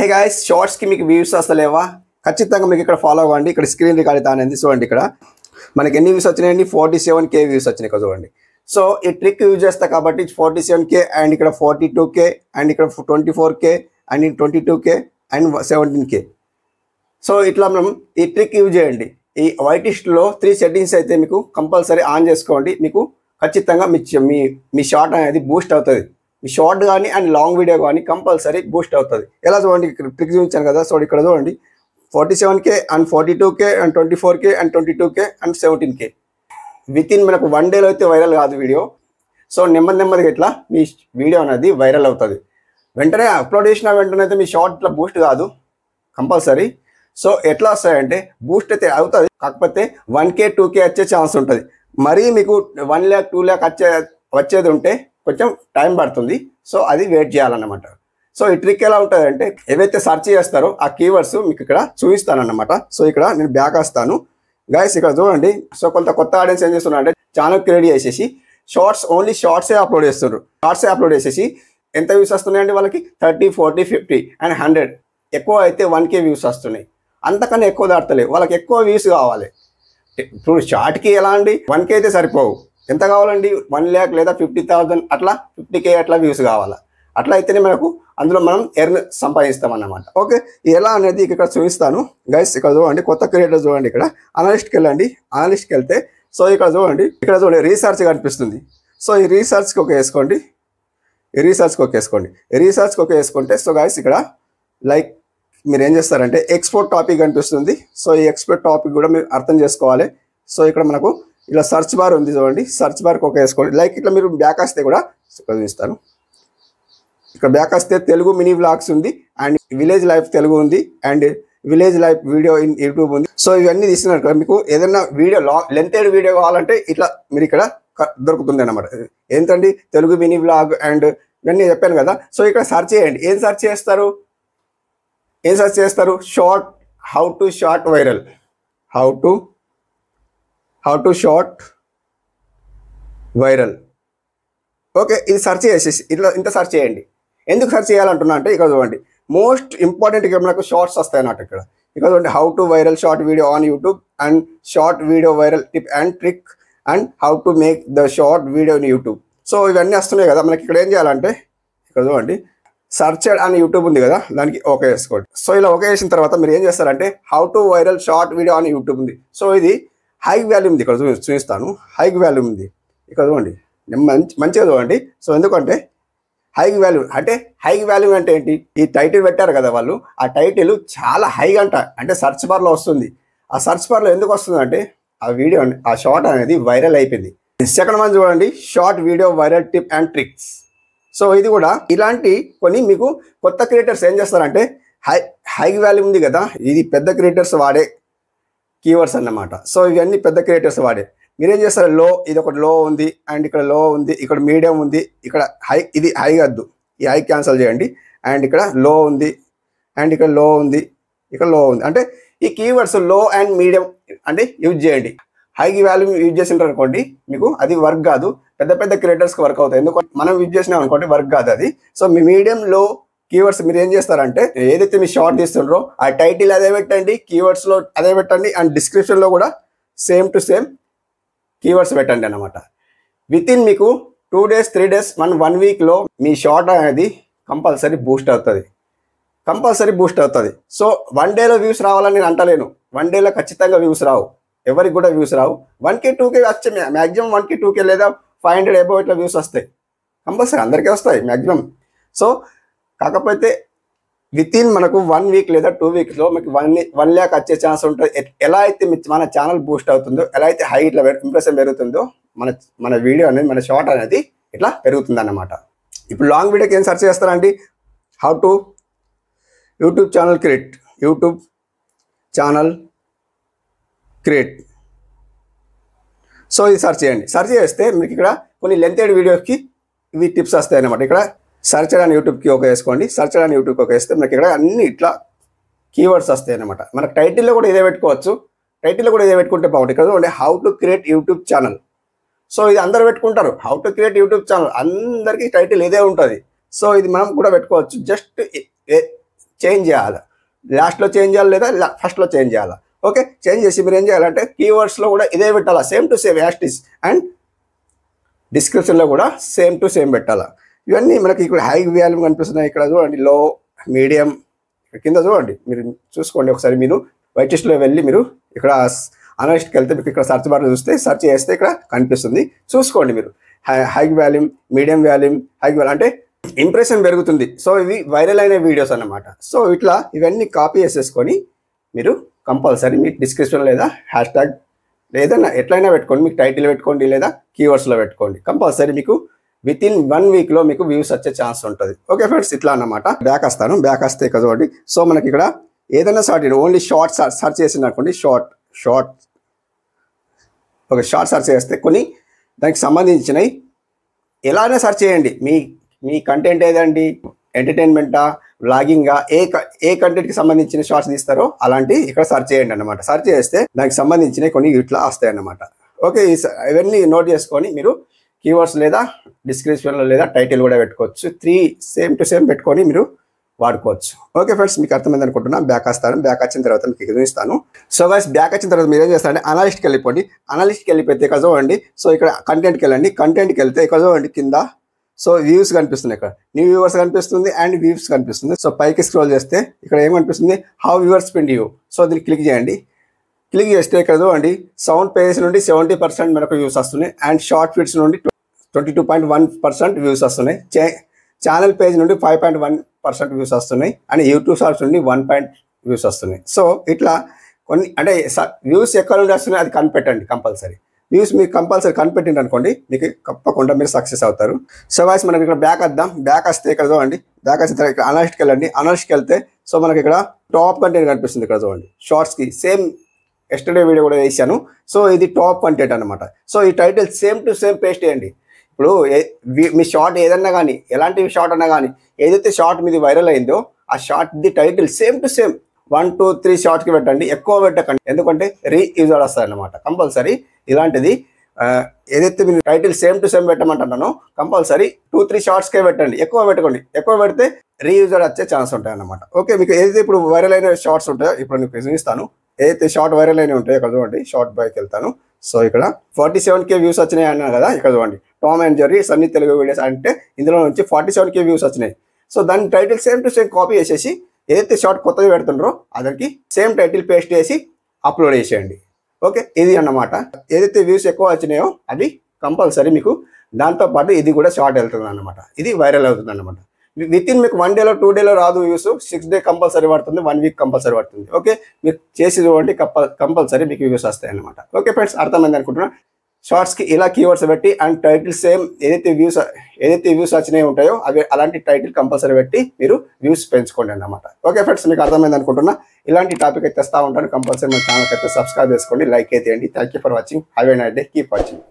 Hey guys, షార్ట్స్కి మీకు views వస్తలేవా? ఖచ్చితంగా మీకు ఇక్కడ ఫాలో అవ్వండి. ఇక్కడ స్క్రీన్ రికార్డ్ అనేది చూడండి. ఇక్కడ మనకి ఎన్ని వ్యూస్ వచ్చినాయండి? 47K వ్యూస్ వచ్చినాయి ఇక్కడ చూడండి. సో ఈ ట్రిక్ యూజ్ చేస్తా కాబట్టి 47K అండ్ ఇక్కడ 42K అండ్ ఇక్కడ 24K and 22K and 17K. So ఇట్లా మనం ఈ ట్రిక్ యూజ్ చేయండి. ఈ వైటిస్ట్లో 3 సెట్టింగ్స్ అయితే మీకు కంపల్సరీ ఆన్ చేసుకోండి. మీకు ఖచ్చితంగా మీ షార్ట్ అనేది బూస్ట్ అవుతుంది. మీ షార్ట్ కానీ అండ్ లాంగ్ వీడియో కానీ కంపల్సరీ బూస్ట్ అవుతుంది. ఎలా చూడండి, ఇక్కడ ట్రిక్ చూపించాను కదా. సో ఇక్కడ చూడండి 47K and 42K and 24K and 22K and 17K. Within మనకు 1 డేలో అయితే వైరల్ కాదు వీడియో. సో నెమ్మదిగా ఇట్లా మీ వీడియో అనేది వైరల్ అవుతుంది. వెంటనే అప్లోడ్ చేసిన వెంటనే అయితే మీ షార్ట్ ఇట్లా బూస్ట్ కాదు కంపల్సరీ. సో ఎట్లా వస్తాయంటే బూస్ట్ అయితే అవుతుంది, కాకపోతే 1K 2K వచ్చే ఛాన్స్ ఉంటుంది. మరీ మీకు 1 lakh 2 lakh వచ్చేది ఉంటే కొంచెం టైం పడుతుంది. సో అది వెయిట్ చేయాలన్నమాట. సో ఈ ట్రిక్ ఎలా ఉంటుంది అంటే, ఏవైతే సెర్చ్ చేస్తారో ఆ కీవర్డ్స్ మీకు ఇక్కడ చూపిస్తాను అన్నమాట. సో ఇక్కడ నేను బ్యాక్ వస్తాను గైస్. ఇక్కడ చూడండి. సో కొత్త ఆడియన్స్ ఏం చేస్తున్నారు అంటే, ఛానల్ క్రియేట్ చేసేసి ఓన్లీ షార్ట్సే అప్లోడ్ చేస్తున్నారు. షార్ట్సే అప్లోడ్ చేసేసి ఎంత వ్యూస్ వస్తున్నాయంటే వాళ్ళకి 30, 40, 50 అండ్ 100. ఎక్కువ అయితే 1K వ్యూస్ వస్తున్నాయి. అంతకన్నా ఎక్కువ దాటలేవు. వాళ్ళకి ఎక్కువ వ్యూస్ కావాలి. ఇప్పుడు షార్ట్కి ఎలా అండి, 1K అయితే సరిపోవు. ఎంత కావాలండి? 1 lakh లేదా 50,000 అట్లా 50K అట్లా వ్యూస్ కావాలా. అట్లా అయితేనే మనకు అందులో మనం ఎర్న్ సంపాదిస్తాం అన్నమాట. ఓకే, ఎలా అనేది ఇక్కడ చూపిస్తాను గైస్. ఇక్కడ చూడండి, కొత్త క్రియేటర్ చూడండి. ఇక్కడ అనలిస్ట్కి వెళ్ళండి. అనలిస్ట్కి వెళ్తే సో ఇక్కడ చూడండి రీసెర్చ్ కనిపిస్తుంది. సో ఈ రీసెర్చ్కి ఒక వేసుకోండి. రీసెర్చ్కి ఒక వేసుకుంటే సో గైస్ ఇక్కడ లైక్ మీరు ఏం చేస్తారంటే ఎక్స్పోర్ట్ టాపిక్ కనిపిస్తుంది. సో ఈ ఎక్స్పోర్ట్ టాపిక్ కూడా మీరు అర్థం చేసుకోవాలి. సో ఇక్కడ మనకు ఇలా సర్చ్ బార్ ఉంది చూడండి. సర్చ్ బార్కి ఒక వేసుకోండి. లైక్ ఇట్లా మీరు బ్యాక్ వస్తే కూడా చూపిస్తాను. ఇక్కడ బ్యాక్ వస్తే తెలుగు మినీ వ్లాగ్స్ ఉంది అండ్ విలేజ్ లైఫ్ తెలుగు ఉంది and village life video in YouTube ఉంది. సో ఇవన్నీ తీస్తున్నారు కదా. మీకు ఏదైనా వీడియో లెంత్ వీడియో కావాలంటే ఇట్లా మీరు ఇక్కడ దొరుకుతుంది అన్నమాట. ఏంటండి, తెలుగు మినీ వ్లాగ్ అండ్ ఇవన్నీ చెప్పాను కదా. సో ఇక్కడ సెర్చ్ చేయండి. ఏం సెర్చ్ చేస్తారు? Short, how to short viral, how to short viral. Okay, ఇది సెర్చ్ చేసేసి ఇంత సెర్చ్ చేయండి. ఎందుకు సెర్చ్ చేయాలంటున్నా అంటే, ఇక్కడ చూడండి మోస్ట్ ఇంపార్టెంట్గా మనకు షార్ట్స్ వస్తాయి అన్నమాట. ఇక్కడ చూడండి, how to viral short video on YouTube and short video viral tip and trick and how to make the short video in YouTube. So ఇవన్నీ వస్తున్నాయి కదా. మనకి ఇక్కడ ఏం చేయాలంటే, ఇక్కడ చూడండి సర్చ్ అని యూట్యూబ్ ఉంది కదా, దానికి ఓకే వేసుకోండి. సో ఇలా ఓకే చేసిన తర్వాత మీరు ఏం చేస్తారంటే, how to viral short video on YouTube ఉంది. సో ఇది హై వాల్యూమ్ ఉంది. ఇక్కడ చూపిస్తాను. హై వాల్యూమ్ ఉంది. ఇక్కడ చూడండి, మంచిగా చూడండి. సో ఎందుకంటే హై వాల్యూమ్ అంటే ఏంటి? ఈ టైటిల్ పెట్టారు కదా వాళ్ళు, ఆ టైటిల్ చాలా హైగా అంటే సర్చ్ బార్లో వస్తుంది. ఆ సర్చ్ బార్లో ఎందుకు వస్తుంది అంటే, ఆ షార్ట్ అనేది వైరల్ అయిపోయింది. సెకండ్ వన్ చూడండి, short video viral tip and tricks. So ఇది కూడా ఇలాంటి కొన్ని మీకు కొత్త క్రియేటర్స్ ఏం చేస్తారంటే, హై వాల్యూమ్ ఉంది కదా, ఇది పెద్ద క్రియేటర్స్ వాడే కీవర్డ్స్ అన్నమాట. సో ఇవన్నీ పెద్ద క్రియేటర్స్ వాడే. మీరేం చేస్తారు, ఇది ఒకటి లో ఉంది అండ్ ఇక్కడ లో ఉంది, ఇక్కడ మీడియం ఉంది, ఇక్కడ హై, ఇది హై వద్దు, ఈ హై క్యాన్సిల్ చేయండి. అండ్ ఇక్కడ లో ఉంది అండ్ ఇక్కడ లో ఉంది, ఇక్కడ లో ఉంది. అంటే ఈ కీవర్డ్స్ లో అండ్ మీడియం అంటే యూజ్ చేయండి. హై వాల్యూమ్ యూజ్ చేసింటారు అనుకోండి, మీకు అది వర్క్ కాదు. పెద్ద క్రియేటర్స్కి వర్క్ అవుతాయి. ఎందుకంటే మనం యూజ్ చేసినాం అనుకోండి, వర్క్ కాదు అది. సో మీ మీడియం లో కీవర్డ్స్ మీరు ఏం చేస్తారంటే, ఏదైతే మీరు షార్ట్ తీస్తుండ్రో ఆ టైటిల్ అదే పెట్టండి, కీవర్డ్స్లో అదే పెట్టండి అండ్ డిస్క్రిప్షన్లో కూడా సేమ్ టు సేమ్ కీవర్డ్స్ పెట్టండి అన్నమాట. వితిన్ మీకు 2 days 3 days 1 weekలో మీ షార్ట్ అనేది కంపల్సరీ బూస్ట్ అవుతుంది. సో 1 dayలో వ్యూస్ రావాలని నేను అంటలేను. 1 dayలో ఖచ్చితంగా వ్యూస్ రావు, ఎవరికి కూడా వ్యూస్ రావు. 1K 2K వచ్చే మ్యాక్సిమం 1K 2K లేదా 500 అబౌవ్ ఇట్లా వ్యూస్ వస్తాయి. కంపల్సరీ అందరికీ వస్తాయి మ్యాక్సిమం. సో కాకపోతే వితిన్ మనకు 1 week లేదా 2 weeksలో మీకు 1 lakh వచ్చే ఛాన్స్ ఉంటుంది. ఎలా అయితే మన ఛానల్ బూస్ట్ అవుతుందో, ఎలా అయితే హై ఇట్లా ఇంప్రెషన్ పెరుగుతుందో, మన వీడియో అనేది, మన షార్ట్ అనేది ఇట్లా పెరుగుతుంది అన్నమాట. ఇప్పుడు లాంగ్ వీడియోకి ఏం సెర్చ్ చేస్తారండి, how to YouTube channel create. So ఇది సెర్చ్ చేయండి. సెర్చ్ చేస్తే మీకు ఇక్కడ కొన్ని లెంత్ వీడియోస్కి ఇవి టిప్స్ వస్తాయి అన్నమాట. ఇక్కడ సర్చ్ అని యూట్యూబ్కి ఒక వేసుకోండి. సర్చ్ అని యూట్యూబ్కి ఒక వేస్తే మనకి ఇక్కడ అన్ని ఇట్లా కీవర్డ్స్ వస్తాయి అన్నమాట. మనకు టైటిల్లో కూడా ఇదే పెట్టుకోవచ్చు. టైటిల్లో కూడా ఇదే పెట్టుకుంటే బాగుంటుంది. ఇక్కడ చూడండి, how to create YouTube channel. So ఇది అందరూ పెట్టుకుంటారు, how to create YouTube channel. అందరికీ టైటిల్ ఇదే ఉంటుంది. సో ఇది మనం కూడా పెట్టుకోవచ్చు. జస్ట్ చేంజ్ చేయాలి. లాస్ట్లో చేంజ్ చేయాలి లేదా ఫస్ట్లో చేంజ్ చేయాలి. ఓకే, చేంజ్ చేసి మీరు ఏం చేయాలంటే కీవర్డ్స్లో కూడా ఇదే పెట్టాలా, సేమ్ టు సేమ్ యాస్టిస్, అండ్ డిస్క్రిప్షన్లో కూడా సేమ్ టు సేమ్ పెట్టాలా. ఇవన్నీ మనకి ఇక్కడ హై వాల్యూమ్ కనిపిస్తున్నాయి. ఇక్కడ చూడండి లో, మీడియం, కింద చూడండి మీరు చూసుకోండి ఒకసారి. మీరు వైటెస్ట్లో వెళ్ళి మీరు ఇక్కడ అనలిస్ట్కి వెళ్తే మీకు ఇక్కడ సర్చ్ బార్లో చూస్తే సెర్చ్ చేస్తే ఇక్కడ కనిపిస్తుంది, చూసుకోండి మీరు. High volume, medium volume, high volume అంటే ఇంప్రెషన్ పెరుగుతుంది. సో ఇవి వైరల్ అయిన వీడియోస్ అన్నమాట. సో ఇట్లా ఇవన్నీ కాపీ చేసేసుకొని మీరు కంపల్సరీ మీ డిస్క్రిప్షన్ లేదా హ్యాష్ ట్యాగ్ లేదన్నా ఎట్లయినా పెట్టుకోండి, మీకు టైటిల్ పెట్టుకోండి లేదా కీవర్డ్స్లో పెట్టుకోండి. కంపల్సరీ మీకు విత్ ఇన్ 1 వీక్లో మీకు వ్యూస్ వచ్చే ఛాన్స్ ఉంటుంది. ఓకే ఫ్రెండ్స్, ఇట్లా అన్నమాట. బ్యాక్ వస్తాను. బ్యాక్ వస్తే ఇక్కడ చూడండి. సో మనకి ఇక్కడ ఏదైనా షార్ట్ ఓన్లీ షార్ట్ సర్చ్ చేసింది అనుకోండి, షార్ట్ ఒక షార్ట్ సర్చ్ చేస్తే కొన్ని దానికి సంబంధించినవి ఎలానే సర్చ్ చేయండి. మీ కంటెంట్ ఏదండి, ఎంటర్టైన్మెంటా, వ్లాగింగా, ఏ కంటెంట్కి సంబంధించిన షార్ట్స్ తీస్తారో అలాంటి ఇక్కడ సర్చ్ చేయండి అన్నమాట. సర్చ్ చేస్తే దానికి సంబంధించినవి కొన్ని ఇట్లా వస్తాయి అన్నమాట. ఓకే, ఇవన్నీ నోట్ చేసుకొని మీరు కీవర్డ్స్ లేదా డిస్క్రిప్షన్లో లేదా టైటిల్ కూడా పెట్టుకోవచ్చు. 3 సేమ్ టు సేమ్ పెట్టుకొని మీరు వాడుకోవచ్చు. ఓకే ఫ్రెండ్స్, మీకు అర్థమైంది అనుకుంటున్నా. బ్యాక్ వస్తాను. బ్యాక్ వచ్చిన తర్వాత మీకు చూపిస్తాను. సో గైస్, బ్యాక్ వచ్చిన తర్వాత మీరు ఏం చేస్తారంటే అనలిస్ట్కి వెళ్ళిపోండి. అనలిస్ట్కి వెళ్ళిపోతే ఇక్కడ చూడండి. సో ఇక్కడ కంటెంట్కి వెళ్ళండి. కంటెంట్కి వెళ్తే ఇక్కడ చూడండి కింద సో వ్యూస్ కనిపిస్తుంది. ఇక్కడ న్యూ వ్యూవర్స్ కనిపిస్తుంది అండ్ వ్యూస్ కనిపిస్తుంది. సో పైకి స్క్రోల్ చేస్తే ఇక్కడ ఏం కనిపిస్తుంది, how viewers spend you. So దీన్ని క్లిక్ చేయండి. క్లిక్ చేస్తే ఇక్కడ చూడండి సౌండ్ పేజెస్ నుండి 70% మనకు వ్యూస్ వస్తున్నాయి అండ్ షార్ట్ ఫీడ్స్ నుండి 22.1% వ్యూస్ వస్తున్నాయి. ఛానల్ పేజ్ నుండి 5.1% వ్యూస్ వస్తున్నాయి అండ్ యూట్యూబ్ షార్ట్స్ నుండి 1 వ్యూస్ వస్తున్నాయి. సో ఇట్లా కొన్ని అంటే వ్యూస్ ఎక్కడ నుండి వస్తున్నాయి అది కనిపెట్టండి. కంపల్సరీ వ్యూస్ మీకు కంపల్సరీ కనిపెట్టింది అనుకోండి, మీకు తప్పకుండా మీరు సక్సెస్ అవుతారు. సో వాయిస్ మనం ఇక్కడ బ్యాక్ వద్దాం. బ్యాక్ వస్తే ఇక్కడ చూడండి. బ్యాక్ వచ్చిన తర్వాత ఇక్కడ అనలిస్ట్కి వెళ్ళండి. అనలిస్ట్కి వెళ్తే సో మనకి ఇక్కడ టాప్ కంటెంట్ కనిపిస్తుంది. ఇక్కడ చూడండి షార్ట్స్కి సేమ్ ఎస్టర్డే వీడియో కూడా వేసాను. సో ఇది టాప్ కంటెంట్ అనమాట. సో ఈ title same to same paste చేయండి. ఇప్పుడు మీ షార్ట్ ఏదన్నా కానీ, ఎలాంటి షార్ట్ అన్నా కానీ, ఏదైతే షార్ట్ మీది వైరల్ అయిందో ఆ short the title same to same 1, 2, 3 షార్ట్కి పెట్టండి. ఎక్కువ పెట్టకండి, ఎందుకంటే రీయూజర్ వస్తుంది అన్నమాట. కంపల్సరీ ఇలాంటిది ఏదైతే మీరు టైటిల్ సేమ్ టు సేమ్ పెట్టమంటున్నానో కంపల్సరీ 2, 3 షార్ట్స్కే పెట్టండి. ఎక్కువ పెట్టుకోండి. ఎక్కువ పెడితే రీయూజర్ వచ్చే ఛాన్స్ ఉంటాయి అన్నమాట. ఓకే, మీకు ఏదైతే ఇప్పుడు వైరల్ అయిన షార్ట్స్ ఉంటాయో ఇప్పుడు నేను చూపిస్తాను. ఏదైతే షార్ట్ వైరల్ అయినవి ఉంటాయో ఇక్కడ చూడండి. షార్ట్ బైకి వెళ్తాను. సో ఇక్కడ 47K వ్యూస్ వచ్చినాయి అన్నారు కదా. ఇక్కడ చూడండి Tom and Jerry Sunny Telugu videos అంటే ఇందులో నుంచి 47K వ్యూస్ వచ్చినాయి. సో దాని title same to same copy చేసేసి ఏదైతే షార్ట్ కొత్తగా పెడుతుండ్రో అదరికి సేమ్ టైటిల్ పేస్ట్ చేసి అప్లోడ్ చేసేయండి. ఓకే, ఇది అన్నమాట. ఏదైతే వ్యూస్ ఎక్కువ వచ్చినాయో అది కంపల్సరీ మీకు దాంతోపాటు ఇది కూడా షార్ట్ వెళ్తుంది అన్నమాట. ఇది వైరల్ అవుతుంది అన్నమాట. విత్ ఇన్ మీకు 1 డేలో 2 డేలో రాదు వ్యూస్, 6 డే కంపల్సరీ పడుతుంది, 1 వీక్ కంపల్సరీ పడుతుంది. ఓకే, మీరు చేసి చూడండి, కంపల్సరీ మీకు వ్యూస్ వస్తాయి అన్నమాట. ఓకే ఫ్రెండ్స్, అర్థమైంది అనుకుంటున్నా. షార్ట్స్కి ఇలా కీవర్డ్స్ పెట్టి అండ్ టైటిల్ సేమ్ ఏదైతే వ్యూస్ వచ్చినాయి ఉంటాయో అవి అలాంటి టైటిల్ కంపల్సరీ పెట్టి మీరు వ్యూస్ పెంచుకోండి అన్నమాట. ఓకే ఫ్రెండ్స్, మీకు అర్థమైంది అనుకుంటున్నా. ఇలాంటి టాపిక్ అయితే తెస్తా ఉంటాను. కంపల్సరీ మన ఛానల్కి అయితే సబ్స్క్రైబ్ చేసుకోండి, లైక్ అయితే చేయండి. Thank you for watching. Have a nice day. Keep watching.